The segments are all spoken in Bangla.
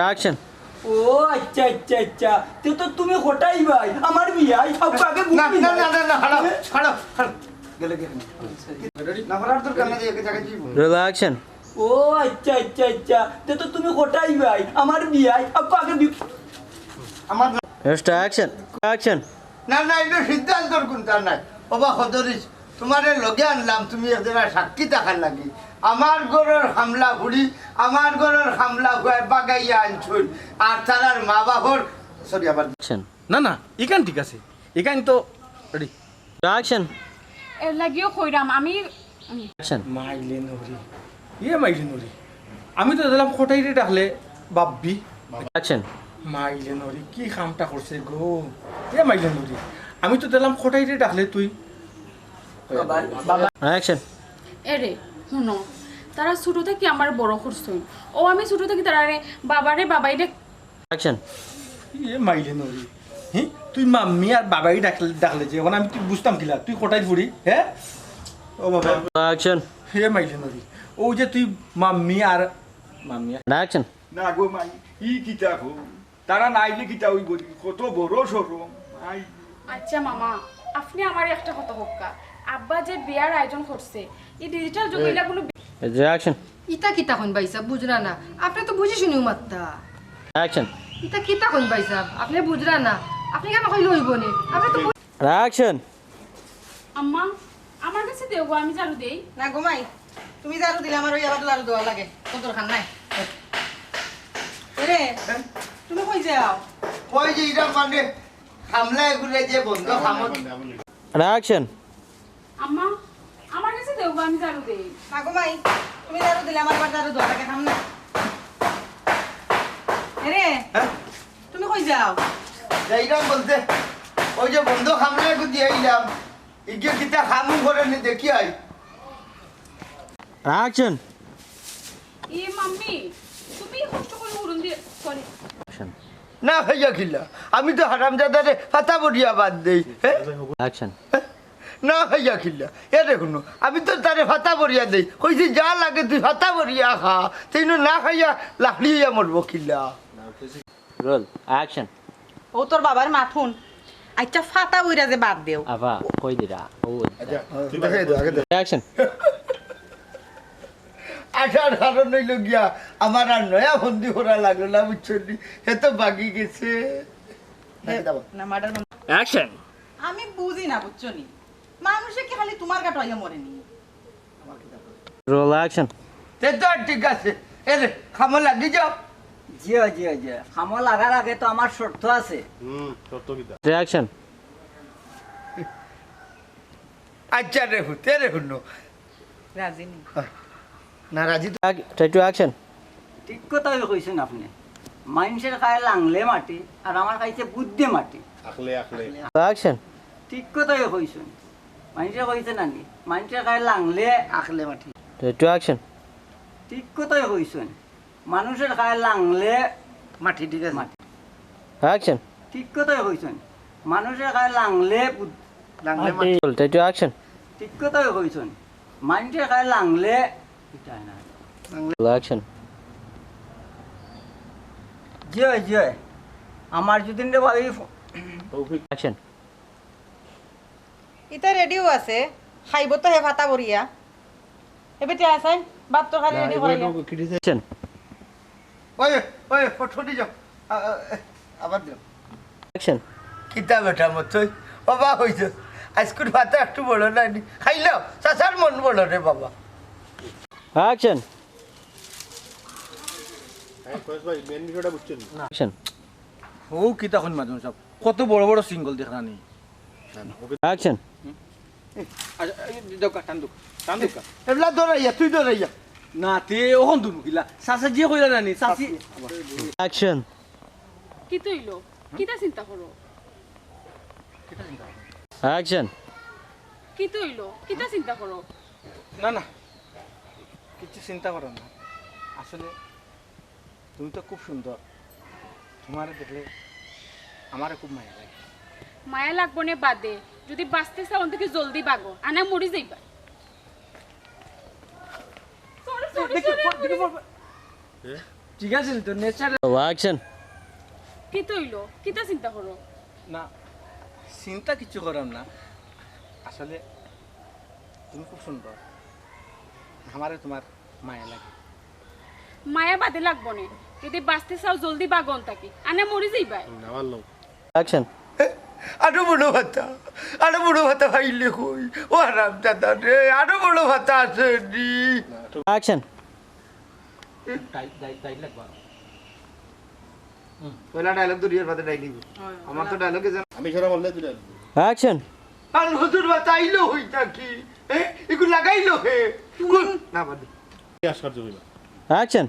অ্যাকশন। ও আচ্ছা আচ্ছা আচ্ছা তো তুমি হঠাই ভাই আমার বিয়াই সব আগে না না না না না হাড়ো হাড়ো গেলে গেলে না হরার দরকার না এই জায়গায় জীব রোল অ্যাকশন। ও আচ্ছা আচ্ছা আচ্ছা তো তুমি হঠাই ভাই আমার বিয়াই সব আগে আমার নেক্সট অ্যাকশন। অ্যাকশন। না না এটা সিদ্ধান্তর কোনটা নাই বাবা হদরিস তোমারে লগে আনলাম তুমি একজনের সাক্ষী দেখার লাগি আমার ঘরের হামলা ঘুরি আমার ঘরের হামলা বাগাইয়া আনছুন আর তার মা বাবার সরি আবার অ্যাকশন। না না এখান ঠিক আছে এখান তো রেডি অ্যাকশন। এর লাগিও কইরাম আমি অ্যাকশন। মাইলে নরি মাইলে নরি আমি তো দিলাম খোটাই রে ডাকলে বাব্বি অ্যাকশন। মাইলে নরি কি কামটা করছে গো মাইলে নরি আমি তো দিলাম খোটাই রে ডাকলে তুই অ্যাকশন। এরে শুনো তারা ছোট থেকে আমার বড় করছই ও আমি ছোট থেকে তারা বাবারে বাবাইরে অ্যাকশন। মাইলে নরি হি তুই মাম্মি আর বাবাই ডাকলে যে এখন আমি তুই বুঝতাম কিলা তুই খোটাই ফুরি হ্যাঁ ও বাবা অ্যাকশন। মাইলে নরি ও যে তুই মাম্মি আর মাম্মি অ্যাকশন। না গো মাই ই কিতা গো তারা নাইলে কিতা ওই বলি কত বড় সরম আই আচ্ছা মামা আপনি আমার একটা কথা হোক্কা আব্বা যে বিয়ার আয়োজন করছে এই ডিজিটাল যুগে এটা কোনো অ্যাকশন। ইটা কিতা কইন বাইসা বুঝরা না আপনি তো বুঝি শুনিও মাত্তা অ্যাকশন। ইটা কিতা কইন বাইসা আপনি বুঝরা না আপনি কেন কই লইব নি আপনি তো অ্যাকশন। আম্মা আমার কাছে দেও গো আমি জারু দেই না ঘুমাই তুমি জারু দিলে আমার ওই আবার লাড়ু দেওয়া লাগে তোর খান নাই রে তুমি কই যাও কই যে এটা মানে হামলা ঘুরে যে বন্ধ হামত অ্যাকশন। আম্মা আমার কাছে দেও গো আমি জারু দেই না ঘুমাই তুমি জারু দিলে আমার আবার জারু দেওয়া লাগে খাম না রে তুমি কই যাও যাইরাম বলতে ওই যে বন্ধ হামলা দিয়ে আইলাম ইগে কিতা হামু করে নি দেখি আই অ্যাকশন। এ মাম্মি তুমি কষ্ট করে উড়ন দিয়ে সরি অ্যাকশন। না ভাইয়া খিলা আমি তো হারামজাদারে ফাতা বড়িয়া বাদ দেই হ্যাঁ অ্যাকশন। না ভাইয়া খিলা এ দেখুন আমি তো তারে ফাতা বড়িয়া দেই কইছি যা লাগে তুই ফাতা বড়িয়া খা তুই না খাইয়া লাফলি হইয়া মরবো খিলা রোল অ্যাকশন। ও তোর বাবার মাথুন আচ্ছা ফাতা বইরা যে বাদ দেও আবা কই দিরা ও অ্যাকশন। আসার কারণ হইল গিয়া আমার আর নয়া বন্দি করা লাগলো না বুঝছো এ তো বাকি গেছে না মার্ডার অ্যাকশন। আমি বুঝি না বুঝছো নি মানুষে কি খালি তোমার কাটা হইয়া মরেনি রোল অ্যাকশন। তে তো আর ঠিক আছে এ রে খামো লাগি যাও জিও জিও জিও খামো লাগার আগে তো আমার শর্ত আছে অ্যাকশন। আচ্ছা রে হুতে রে হুনো রাজিনী না রাজি ট্রাই টু অ্যাকশন। ঠিক কথাই কইছেন আপনি মানুষের খায় লাংলে মাটি আর আমার খাইছে বুদ্ধি মাটি অ্যাকশন। ঠিক কথাই কইছেন মানুষে কইছে নানি মানুষের খায় লাংলে আখলে মাটি ট্রাই টু অ্যাকশন। ঠিক কথাই কইছেন মানুষের খায় লাংলে মাটি ঠিক আছে মাটি অ্যাকশন। ঠিক কথাই কইছেন মানুষের খায় লাংলে লাংলে মাটি ট্রাই টু অ্যাকশন। ঠিক কথাই কইছেন মানুষের খায় লাংলে এটা না অ্যাকশন। জয় জয় আমার যদি রে ভাবি অ্যাকশন। ইতা রেডিও আছে খাইব তো হে ফাতা বরিয়া এবেতে আছেন বাপ তো খালি রেডি করাইয়া অ্যাকশন। ওই ওই ফটো যাও আবার দিও অ্যাকশন। কিতা বেটা মতই বাবা হইছে আইসকুল ভাতে একটু বড় নাইনি খাইলাও চাচার মন বড় রে বাবা অ্যাকশন। অ্যাকশন। ও কি তখন মাঝে সব কত বড় বড় সিঙ্গল দেখরানি অ্যাকশন। টান্দুকা এবলা দৌড়াইয়া তুই দৌড়াইয়া না তে ওখন দুনু কিলা সাসা জিয়ে কইলা নানি সাসি অ্যাকশন। কি তৈলো কিতা চিন্তা করো অ্যাকশন। কি তৈলো কিতা চিন্তা করো না না কিছু চিন্তা করো না আসলে তুমি তো খুব সুন্দর তোমার দেখলে আমারও খুব মায়া লাগে মায়া লাগবো নে বাদে যদি বাঁচতে চাও থেকে জলদি বাগো আনা মরি যাইবা ঠিক আছে তো নেচার অ্যাকশন কি তৈল কিতা চিন্তা করো না চিন্তা কিছু করাম না আসলে তুমি খুব সুন্দর আমারে তোমার মায়া লাগে মায়া বাদে লাগবো না যদি বাঁচতে চাও জলদি বাগন থাকি আনে মরি যাইবাই অ্যাকশন আরো বড় ভাতা ভাইলে কই ও আরাম দাদা রে আরো বড় ভাতা আছে নি অ্যাকশন পয়লা ডায়লগ তো রিয়ার ভাতা ডাইলি আমার তো ডায়লগে জান আমি সেরা বললে তুই অ্যাকশন আর হুজুর ভাতা আইলো হইতা কি এগুলো লাগাইলো হে না বাদ অ্যাকশন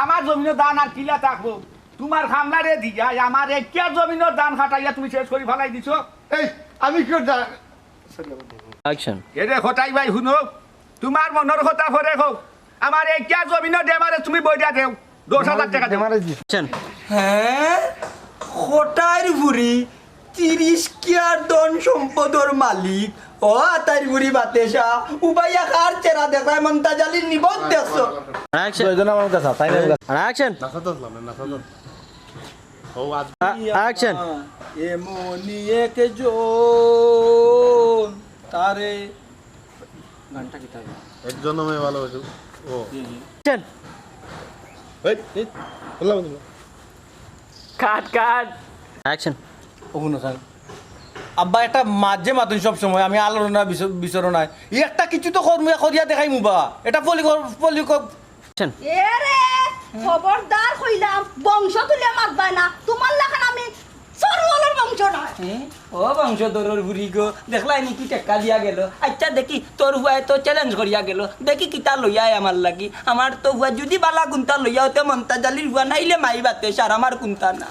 আমার জমিনও দান আর কিলা থাকবো তোমার খামলারে দিয়া আমার একটা জমিনের দান খাটাইয়া তুমি শেষ করে ফেলাই দিছো এই আমি কি অ্যাকশন এরে খটাই ভাই শুনো তোমার মনের কথা ফরে হোক আমার একটা জমিনের দেমারে তুমি বইটা দেও 10,000 টাকা দেও অ্যাকশন হ্যাঁ খটাইর বুড়ি 30 কিয়ার ধন সম্পদর মালিক ও আতাইর বুড়ি বাতেশা উবাইয়া কার চেরা দেখায় মন্তাজালির নিবদ দেখছো অ্যাকশন অ্যাকশন অ্যাকশন এমনি একজন তারে গানটা কি তার অ্যাকশন কাট কাট অ্যাকশন ওগুলো স্যার আব্বা একটা মাঝে মাতুন সব সময় আমি আলোচনা বিচরণায় একটা কিছু তো করিয়া দেখাই মুবা এটা পলি অ্যাকশন এরে খবরদার কইলাম বংশ তুলে মারবাই না তোমার লাখান আমি সরওয়ালার বংশ না ও বংশধরের বুড়ি গো দেখলাই নাকি টেক্কা দিয়া গেল আচ্ছা দেখি তোর হুয়ায় তো চ্যালেঞ্জ করিয়া গেল দেখি কিতা লইয়াই আমার লাগি আমার তো হুয়া যদি বালা কুন্তা লইয়া হতে মন্তাজালির হুয়া নাইলে মাই বাতে সার আমার কুন্তা না